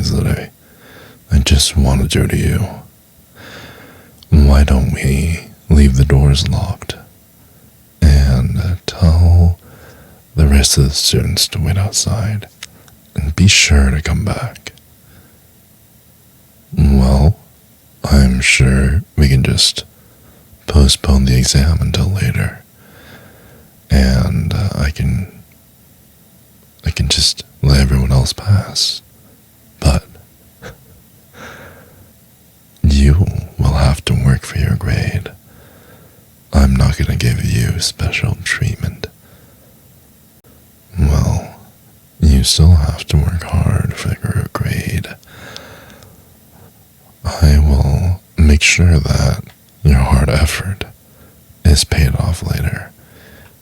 things that I just want to do to you. Why don't we leave the doors locked and tell the rest of the students to wait outside and be sure to come back? Well, I'm sure we can just postpone the exam until later, and I can just let everyone else pass. But you will have to work for your grade. I'm not going to give you special treatment. Well, you still have to work hard for your grade. I will make sure that your hard effort is paid off later,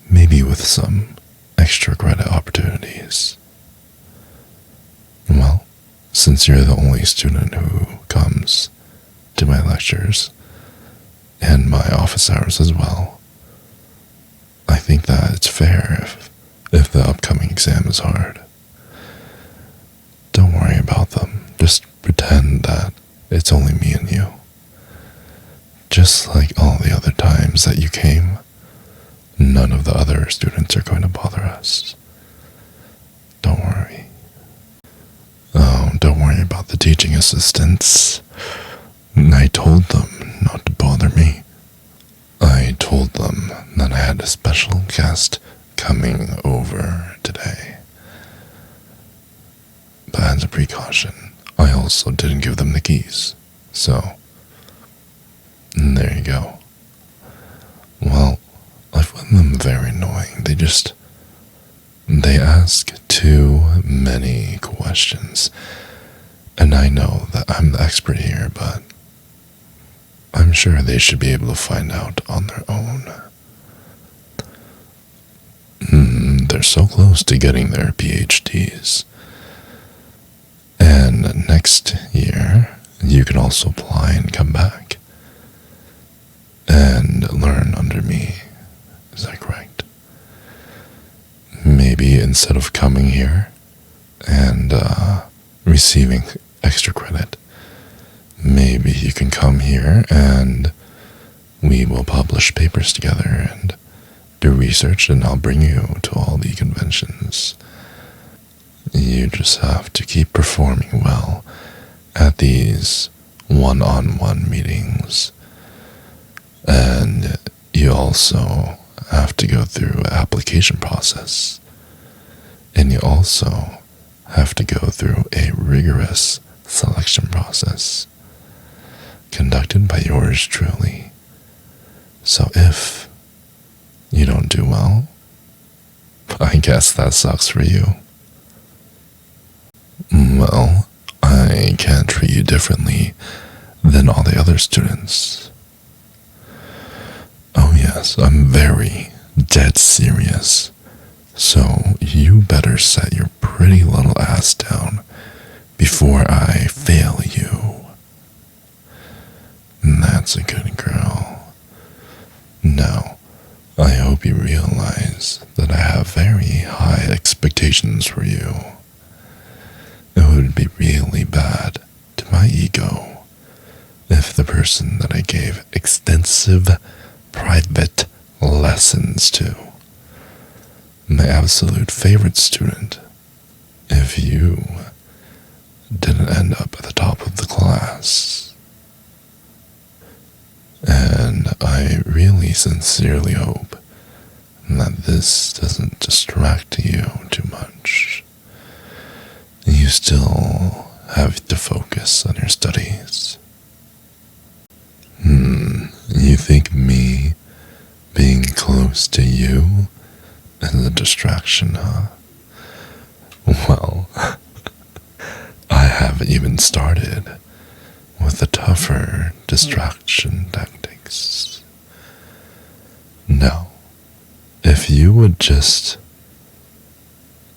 maybe with some extra credit opportunities. Well, since you're the only student who comes to my lectures and my office hours as well, I think that it's fair if the upcoming exam is hard. Don't worry about them. Just pretend that it's only me and you. Just like all the other times that you came, none of the other students are going to bother us. Don't worry. Oh, don't worry about the teaching assistants. I told them not to bother me. I told them that I had a special guest coming over today. But as a precaution, I also didn't give them the keys. So, there you go. Well, I find them very annoying. They ask too many questions. And I know that I'm the expert here, but I'm sure they should be able to find out on their own. They're so close to getting their PhDs. And next year, you can also apply and come back and learn under me. Is that correct? Maybe instead of coming here and receiving extra credit, maybe you can come here and we will publish papers together and do research, and I'll bring you to all the conventions. You just have to keep performing well at these one-on-one meetings. And you also have to go through an application process. And you also have to go through a rigorous selection process conducted by yours truly. So if you don't do well, I guess that sucks for you. Well, I can't treat you differently than all the other students. Oh yes, I'm very dead serious. So you better set your pretty little ass down before I fail you. That's a good girl. Now, I hope you realize that I have very high expectations for you. It would be really bad to my ego if the person that I gave extensive private lessons to, my absolute favorite student, if you didn't end up at the top of the class. And I really sincerely hope that this doesn't distract you too much. You still have to focus on your studies. You think me being close to you is a distraction, huh? Well, I haven't even started with the tougher distraction tactics. Now, if you would just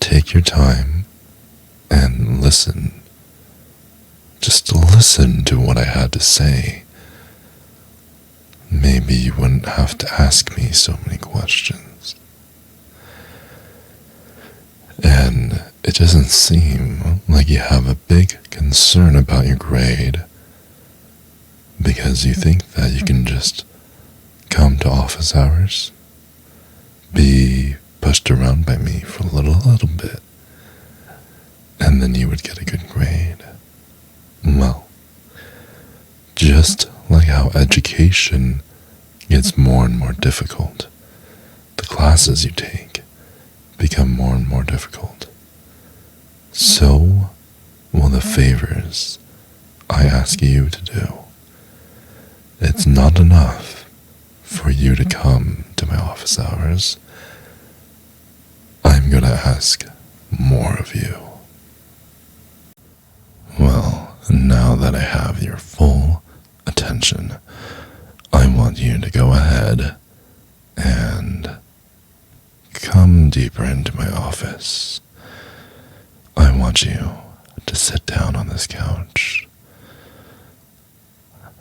take your time and listen, just listen to what I had to say, maybe you wouldn't have to ask me so many questions. And it doesn't seem like you have a big concern about your grade because you think that you can just come to office hours, be pushed around by me for a little bit, and then you would get a good grade. Well, just like how education gets more and more difficult, the classes you take become more and more difficult. So will the favors I ask you to do. It's not enough for you to come to my office hours. I'm gonna ask more of you. Well, now that I have your full attention, I want you to go ahead and come deeper into my office. I want you to sit down on this couch.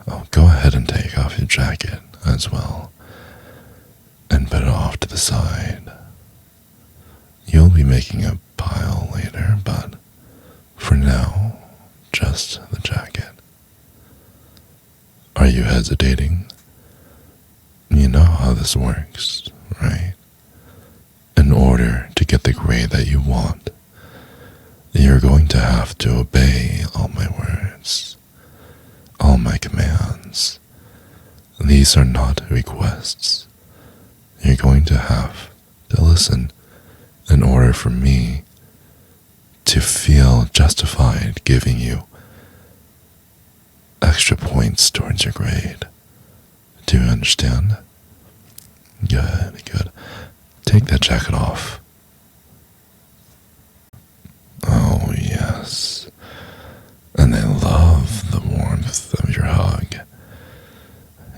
Oh, go ahead and take off your jacket as well and put it off to the side. You'll be making a pile later, but for now, just the jacket. Are you hesitating? You know how this works, right? In order to get the grade that you want, you're going to have to obey all my words, all my commands. These are not requests. You're going to have to listen in order for me to feel justified giving you extra points towards your grade. Do you understand? Good, good. Take that jacket off. Oh, yes. And I love the warmth of your hug.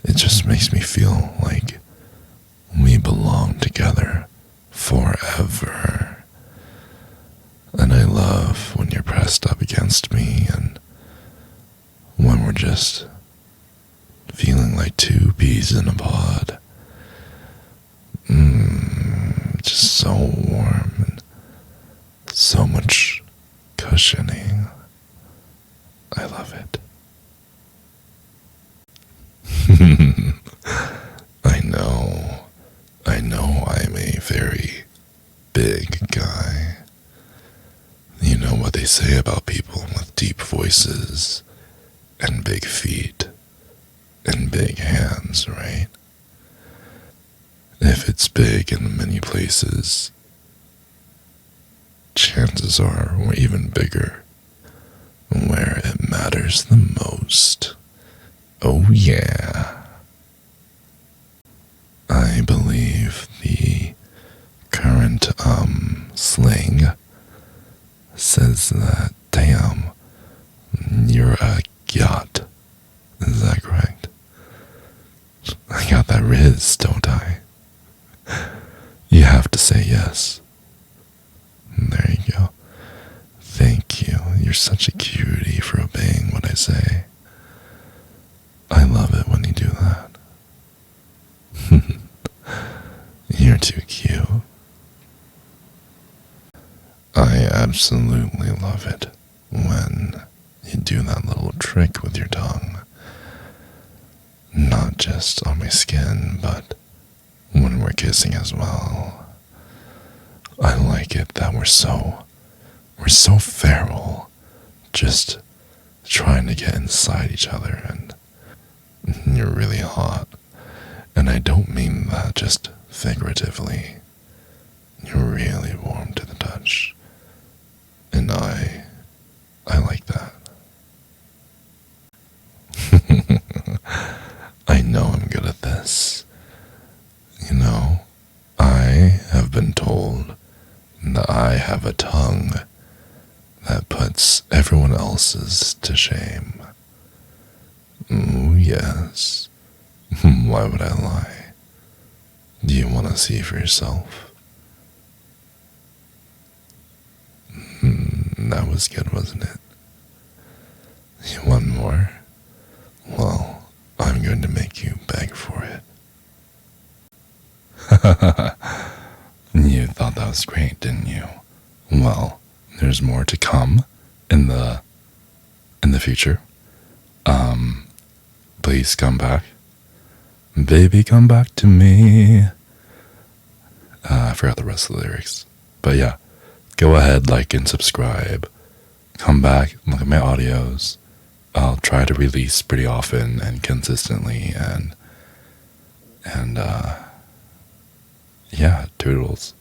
It just makes me feel like we belong together forever. And I love when you're pressed up against me and when we're just feeling like two peas in a pod. Just so warm and so much cushioning. I love it. I know I'm a very big guy. You know what they say about people with deep voices and big feet and big hands, right? If it's big in many places, chances are we're even bigger where it matters the most. Oh yeah. I believe the current slang says that, damn, you're a yacht. Is that correct? I got that riz, don't I? You have to say yes. There you go. Thank you. You're such a cutie for obeying what I say. I love it when you do that. You're too cute. I absolutely love it when you do that little trick with your tongue. Not just on my skin, but when we're kissing as well. I like it that we're so feral, just trying to get inside each other, and you're really hot. And I don't mean that just figuratively. You're really warm to the touch. And I like that. I know I'm good at this. You know, I have been told that I have a tongue that puts everyone else's to shame. Ooh, yes. Why would I lie? Do you want to see for yourself? That was good, wasn't it? You want more? Well, I'm going to make you beg for it. You thought that was great, didn't you? Well, there's more to come in the in the future. Please come back. Baby, come back to me. I forgot the rest of the lyrics. But yeah, go ahead, like and subscribe. Come back, look at my audios. I'll try to release pretty often and consistently, and yeah, toodles.